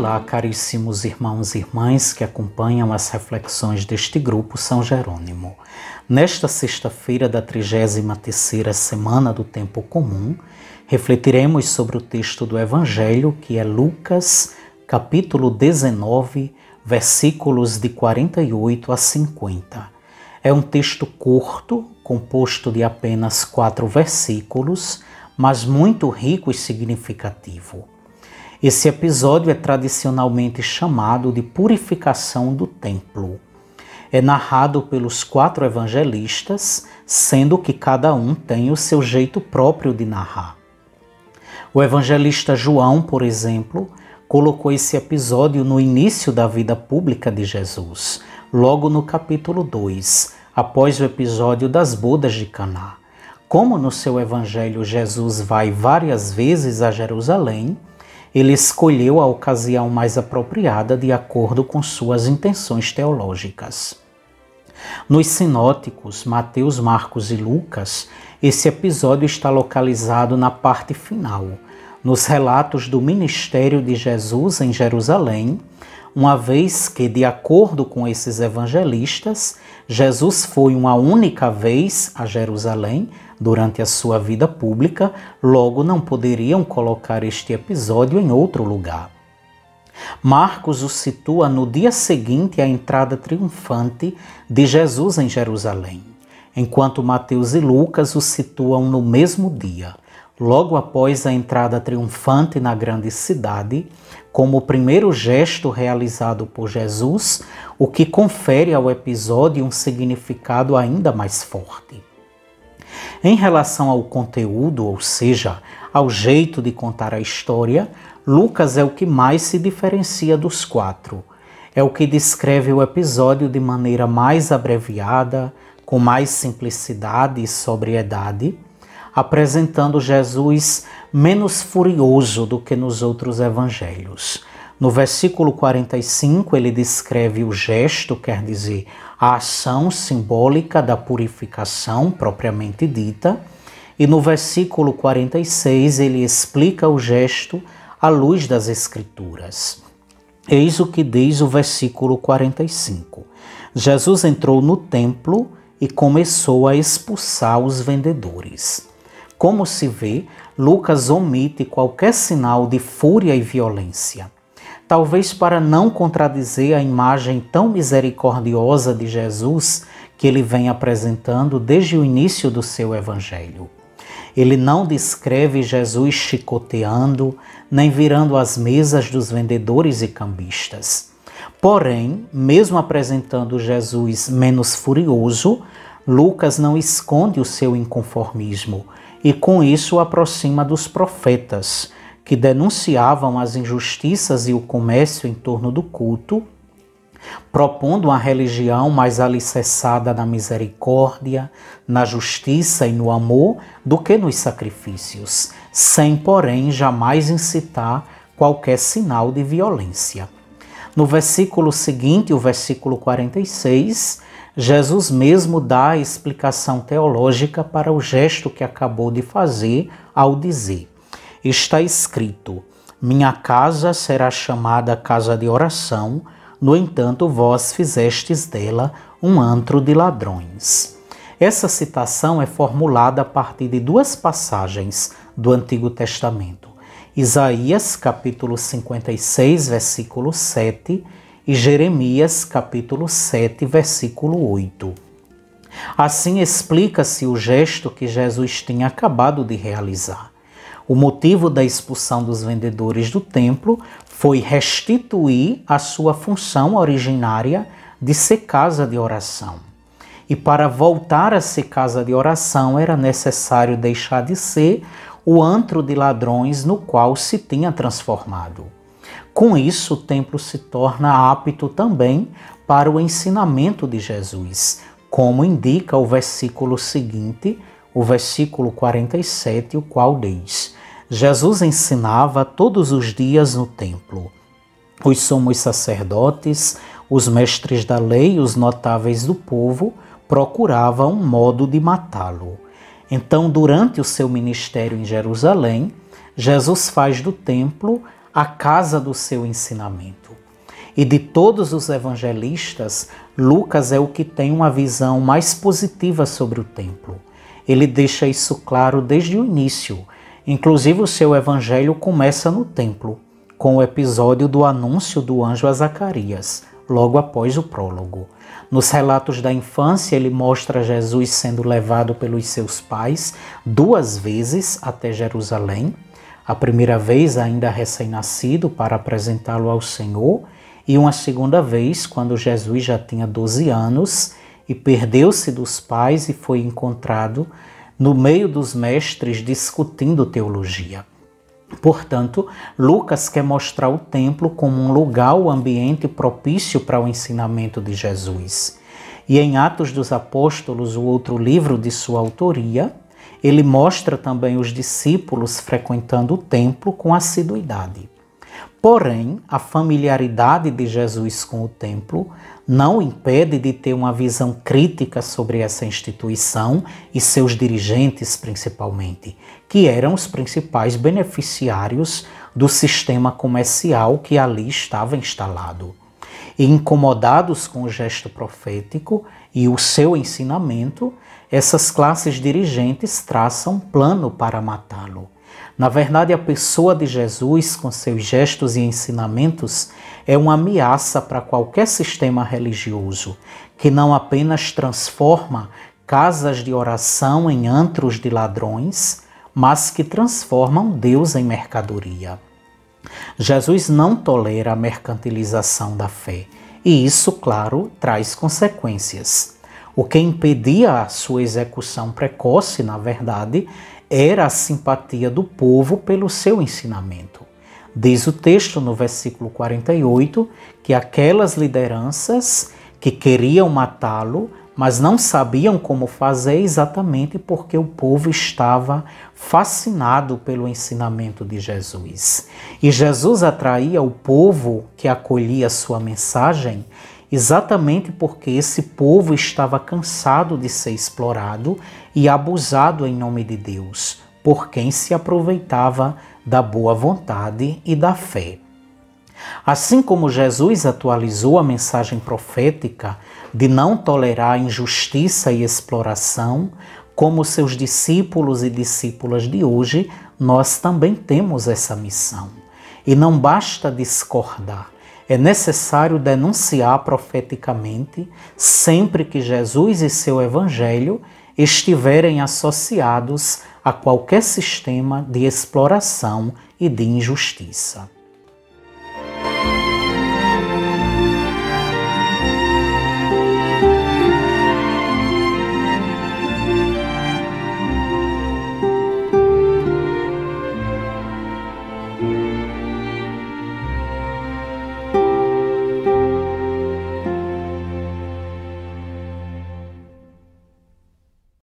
Olá, caríssimos irmãos e irmãs que acompanham as reflexões deste grupo São Jerônimo. Nesta sexta-feira da 33ª semana do Tempo Comum, refletiremos sobre o texto do Evangelho, que é Lucas, capítulo 19, versículos de 48 a 50. É um texto curto, composto de apenas 4 versículos, mas muito rico e significativo. Esse episódio é tradicionalmente chamado de Purificação do Templo. É narrado pelos 4 evangelistas, sendo que cada um tem o seu jeito próprio de narrar. O evangelista João, por exemplo, colocou esse episódio no início da vida pública de Jesus, logo no capítulo 2, após o episódio das bodas de Caná. Como no seu evangelho Jesus vai várias vezes a Jerusalém, ele escolheu a ocasião mais apropriada de acordo com suas intenções teológicas. Nos sinóticos Mateus, Marcos e Lucas, esse episódio está localizado na parte final, nos relatos do ministério de Jesus em Jerusalém, uma vez que, de acordo com esses evangelistas, Jesus foi uma única vez a Jerusalém durante a sua vida pública, logo não poderiam colocar este episódio em outro lugar. Marcos o situa no dia seguinte à entrada triunfante de Jesus em Jerusalém, enquanto Mateus e Lucas o situam no mesmo dia, logo após a entrada triunfante na grande cidade, como o primeiro gesto realizado por Jesus, o que confere ao episódio um significado ainda mais forte. Em relação ao conteúdo, ou seja, ao jeito de contar a história, Lucas é o que mais se diferencia dos 4. É o que descreve o episódio de maneira mais abreviada, com mais simplicidade e sobriedade, apresentando Jesus menos furioso do que nos outros evangelhos. No versículo 45, ele descreve o gesto, quer dizer, a ação simbólica da purificação propriamente dita, e no versículo 46 ele explica o gesto à luz das Escrituras. Eis o que diz o versículo 45. Jesus entrou no templo e começou a expulsar os vendedores. Como se vê, Lucas omite qualquer sinal de fúria e violência. Talvez para não contradizer a imagem tão misericordiosa de Jesus que ele vem apresentando desde o início do seu evangelho. Ele não descreve Jesus chicoteando, nem virando as mesas dos vendedores e cambistas. Porém, mesmo apresentando Jesus menos furioso, Lucas não esconde o seu inconformismo e com isso o aproxima dos profetas, que denunciavam as injustiças e o comércio em torno do culto, propondo uma religião mais alicerçada na misericórdia, na justiça e no amor do que nos sacrifícios, sem, porém, jamais incitar qualquer sinal de violência. No versículo seguinte, o versículo 46, Jesus mesmo dá a explicação teológica para o gesto que acabou de fazer ao dizer: está escrito, minha casa será chamada casa de oração, no entanto vós fizestes dela um antro de ladrões. Essa citação é formulada a partir de 2 passagens do Antigo Testamento. Isaías, capítulo 56, versículo 7 e Jeremias, capítulo 7, versículo 8. Assim explica-se o gesto que Jesus tinha acabado de realizar. O motivo da expulsão dos vendedores do templo foi restituir a sua função originária de ser casa de oração. E para voltar a ser casa de oração era necessário deixar de ser o antro de ladrões no qual se tinha transformado. Com isso, o templo se torna apto também para o ensinamento de Jesus, como indica o versículo seguinte, o versículo 47, o qual diz: Jesus ensinava todos os dias no templo. Os sumos sacerdotes, os mestres da lei e os notáveis do povo procuravam um modo de matá-lo. Então, durante o seu ministério em Jerusalém, Jesus faz do templo a casa do seu ensinamento. E de todos os evangelistas, Lucas é o que tem uma visão mais positiva sobre o templo. Ele deixa isso claro desde o início. Inclusive, o seu evangelho começa no templo, com o episódio do anúncio do anjo a Zacarias, logo após o prólogo. Nos relatos da infância, ele mostra Jesus sendo levado pelos seus pais 2 vezes até Jerusalém. A primeira vez, ainda recém-nascido, para apresentá-lo ao Senhor, e uma segunda vez, quando Jesus já tinha 12 anos e perdeu-se dos pais e foi encontrado no meio dos mestres discutindo teologia. Portanto, Lucas quer mostrar o templo como um lugar, o ambiente propício para o ensinamento de Jesus. E em Atos dos Apóstolos, o outro livro de sua autoria, ele mostra também os discípulos frequentando o templo com assiduidade. Porém, a familiaridade de Jesus com o templo não impede de ter uma visão crítica sobre essa instituição e seus dirigentes, principalmente, que eram os principais beneficiários do sistema comercial que ali estava instalado. E incomodados com o gesto profético e o seu ensinamento, essas classes dirigentes traçam um plano para matá-lo. Na verdade, a pessoa de Jesus, com seus gestos e ensinamentos, é uma ameaça para qualquer sistema religioso, que não apenas transforma casas de oração em antros de ladrões, mas que transformam Deus em mercadoria. Jesus não tolera a mercantilização da fé, e isso, claro, traz consequências. O que impedia a sua execução precoce, na verdade, era a simpatia do povo pelo seu ensinamento. Diz o texto no versículo 48 que aquelas lideranças que queriam matá-lo, mas não sabiam como fazer exatamente porque o povo estava fascinado pelo ensinamento de Jesus. E Jesus atraía o povo que acolhia sua mensagem exatamente porque esse povo estava cansado de ser explorado e abusado em nome de Deus, por quem se aproveitava da boa vontade e da fé. Assim como Jesus atualizou a mensagem profética de não tolerar injustiça e exploração, como seus discípulos e discípulas de hoje, nós também temos essa missão. E não basta discordar, é necessário denunciar profeticamente sempre que Jesus e seu evangelho estiverem associados a qualquer sistema de exploração e de injustiça.